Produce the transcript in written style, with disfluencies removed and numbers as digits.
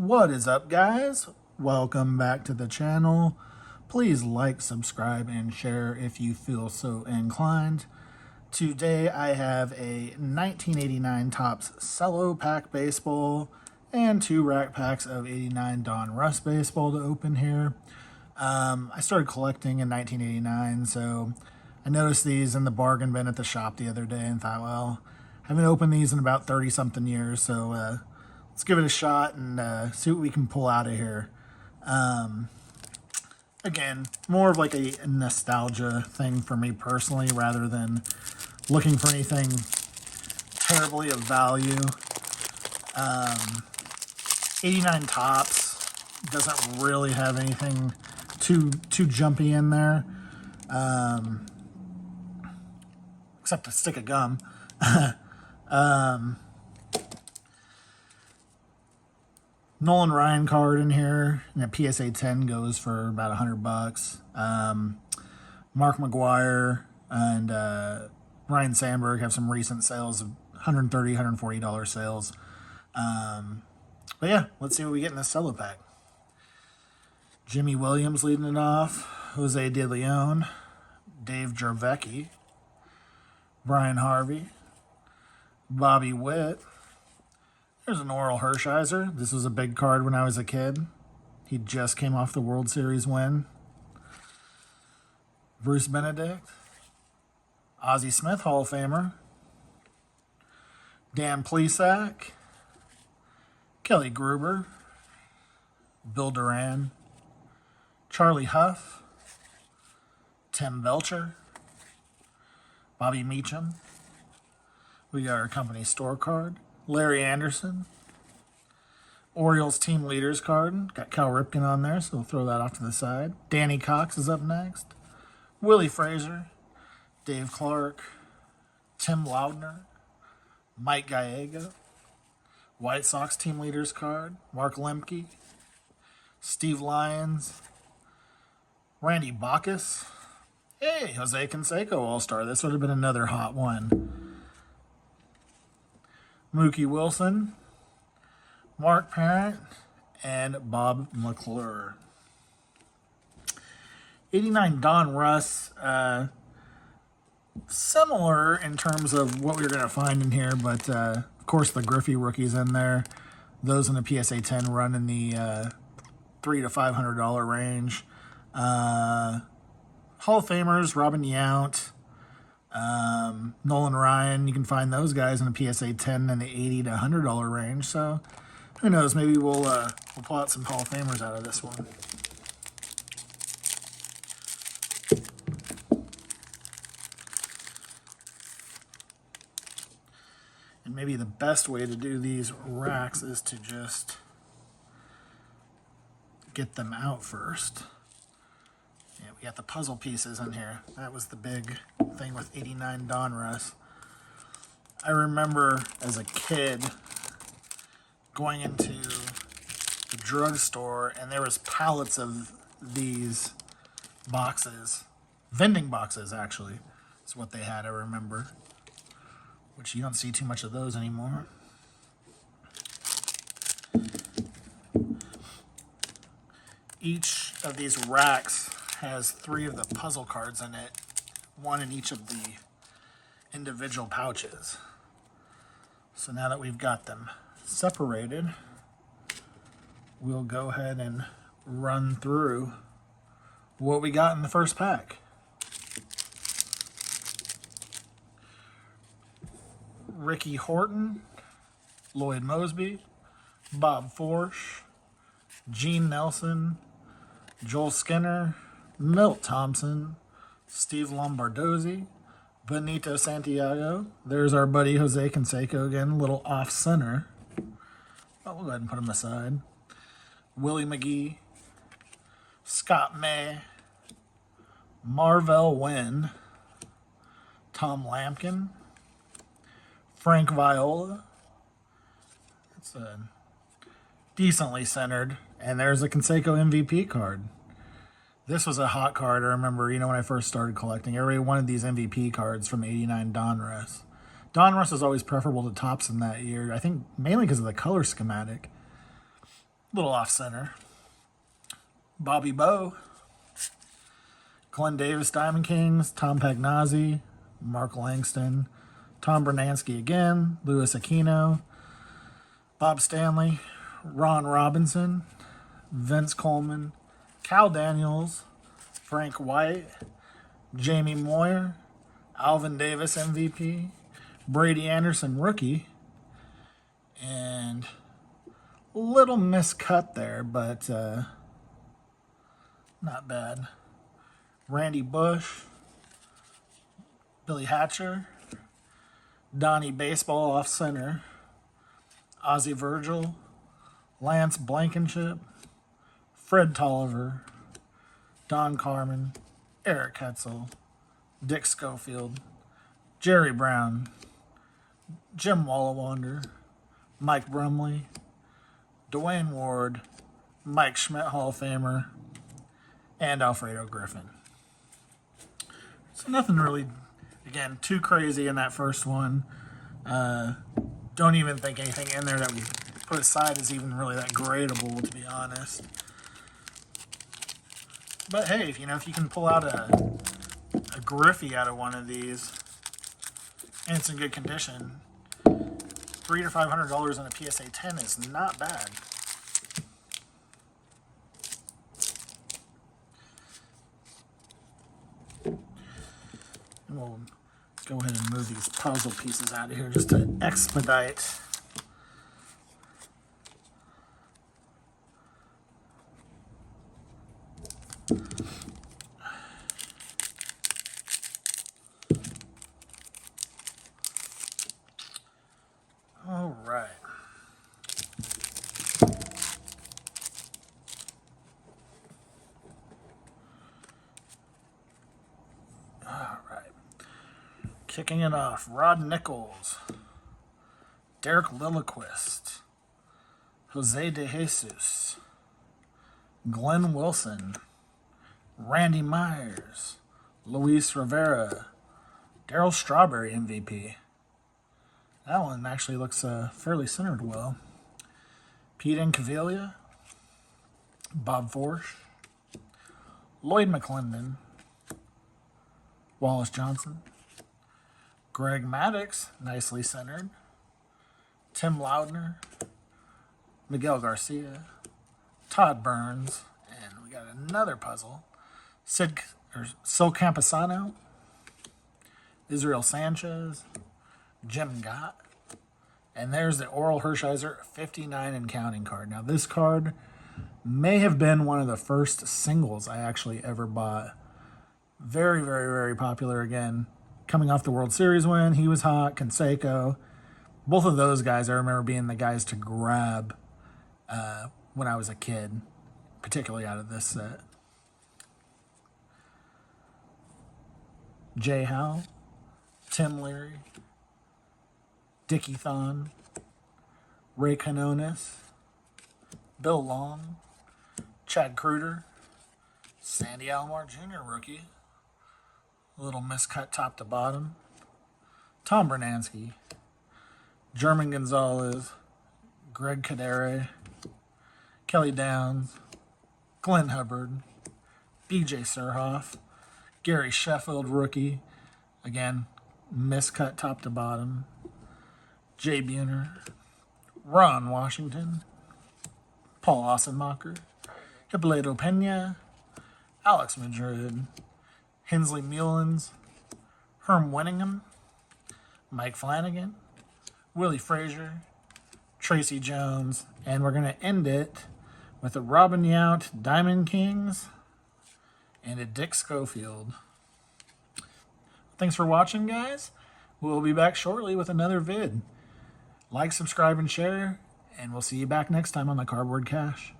What is up, guys? Welcome back to the channel. Please like, subscribe, and share if you feel so inclined. Today I have a 1989 Topps Cello pack baseball and 2 rack packs of 89 Donruss baseball to open here. I started collecting in 1989, so I noticed these in the bargain bin at the shop the other day and thought, well, I haven't opened these in about 30-something years, so let's give it a shot and see what we can pull out of here. Again, more of like a nostalgia thing for me personally rather than looking for anything terribly of value. 89 Topps doesn't really have anything too jumpy in there, except a stick of gum. Nolan Ryan card in here, and a PSA 10 goes for about $100. Mark McGuire and Ryan Sandberg have some recent sales of $130, $140 sales. But yeah, let's see what we get in this cello pack. Jimmy Williams leading it off, Jose De Leon, Dave Jarvecki, Brian Harvey, Bobby Witt. There's an Oral Hershiser. This was a big card when I was a kid. He just came off the World Series win. Bruce Benedict, Ozzie Smith, Hall of Famer, Dan Plesac, Kelly Gruber, Bill Duran, Charlie Huff, Tim Belcher, Bobby Meacham. We got our company store card. Larry Anderson, Orioles team leaders card. Got Cal Ripken on there, so we'll throw that off to the side. Danny Cox is up next. Willie Frazier, Dave Clark, Tim Loudner, Mike Gallego, White Sox team leaders card. Mark Lemke, Steve Lyons, Randy Bacchus. Hey, Jose Canseco All-Star. This would have been another hot one. Mookie Wilson, Mark Parent, and Bob McClure. 89 Donruss, similar in terms of what we were going to find in here, but of course the Griffey rookies in there. Those in the PSA 10 run in the $300 to $500 range. Hall of Famers, Robin Yount, Nolan Ryan, you can find those guys in the PSA 10 in the $80 to $100 range. So who knows? Maybe we'll pull out some Hall of Famers out of this one. And maybe the best way to do these racks is to just get them out first. Yeah, we got the puzzle pieces in here. That was the big thing with 89 Donruss. I remember as a kid going into the drugstore and there was pallets of these boxes. Vending boxes, actually, is what they had, I remember. Which you don't see too much of those anymore. Each of these racks has 3 of the puzzle cards in it, 1 in each of the individual pouches. So now that we've got them separated, we'll go ahead and run through what we got in the first pack. Ricky Horton, Lloyd Mosby, Bob Forsch, Gene Nelson, Joel Skinner, Milt Thompson, Steve Lombardozzi, Benito Santiago. There's our buddy Jose Canseco again, a little off-center. Oh, we'll go ahead and put him aside. Willie McGee, Scott May, Marvell Wynn, Tom Lampkin, Frank Viola. It's decently centered. And there's a Canseco MVP card. This was a hot card. I remember, when I first started collecting, everybody wanted these MVP cards from 89 Donruss. Donruss was always preferable to Topps in that year, I think mainly because of the color schematic. Little off center. Bobby Bowe. Glenn Davis Diamond Kings. Tom Pagnazzi. Mark Langston. Tom Bernansky again. Louis Aquino. Bob Stanley. Ron Robinson. Vince Coleman. Cal Daniels. Frank White. Jamie Moyer. Alvin Davis MVP. Brady Anderson rookie. And a little miscut there, but not bad. Randy Bush. Billy Hatcher. Donnie Baseball off center. Ozzie Virgil. Lance Blankenship. Fred Tolliver. Don Carmen. Eric Hetzel. Dick Schofield. Jerry Brown. Jim Wallawander. Mike Brumley. Dwayne Ward. Mike Schmidt Hall of Famer. And Alfredo Griffin. So nothing really, again, too crazy in that first one. Don't even think anything in there that we put aside is even really that gradable, to be honest. But hey, if you can pull out a Griffey out of one of these, and it's in good condition, $300 to $500 on a PSA 10 is not bad. And we'll go ahead and move these puzzle pieces out of here just to expedite. All right. Kicking it off, Rod Nichols, Derek Lilliquist, Jose De Jesus, Glenn Wilson, Randy Myers, Luis Rivera, Darryl Strawberry MVP. That one actually looks fairly centered well. Pete Incaviglia, Bob Forsch, Lloyd McClendon, Wallace Johnson, Greg Maddux, nicely centered, Tim Loudner, Miguel Garcia, Todd Burns, and we got another puzzle, Sil Campusano, Israel Sanchez, Jim Gott, and there's the Oral Hershiser 59 and counting card. Now this card may have been one of the first singles I actually ever bought. Very, very, very popular again. Coming off the World Series win, he was hot. Canseco, both of those guys I remember being the guys to grab when I was a kid, particularly out of this set. Jay Howe, Tim Leary, Dickie Thon, Ray Canonis, Bill Long, Chad Kruger, Sandy Alomar Jr. rookie, a little miscut top to bottom, Tom Bernansky, German Gonzalez, Greg Kadere, Kelly Downs, Glenn Hubbard, BJ Surhoff, Gary Sheffield rookie, again, miscut top to bottom, Jay Buhner, Ron Washington, Paul Ossenmacher, Hippolyto Pena, Alex Madrid, Hensley Mullins, Herm Winningham, Mike Flanagan, Willie Frazier, Tracy Jones, and we're going to end it with a Robin Yount Diamond Kings and a Dick Schofield. Thanks for watching, guys. We'll be back shortly with another vid. Like, subscribe, and share, and we'll see you back next time on the Cardboard Cache.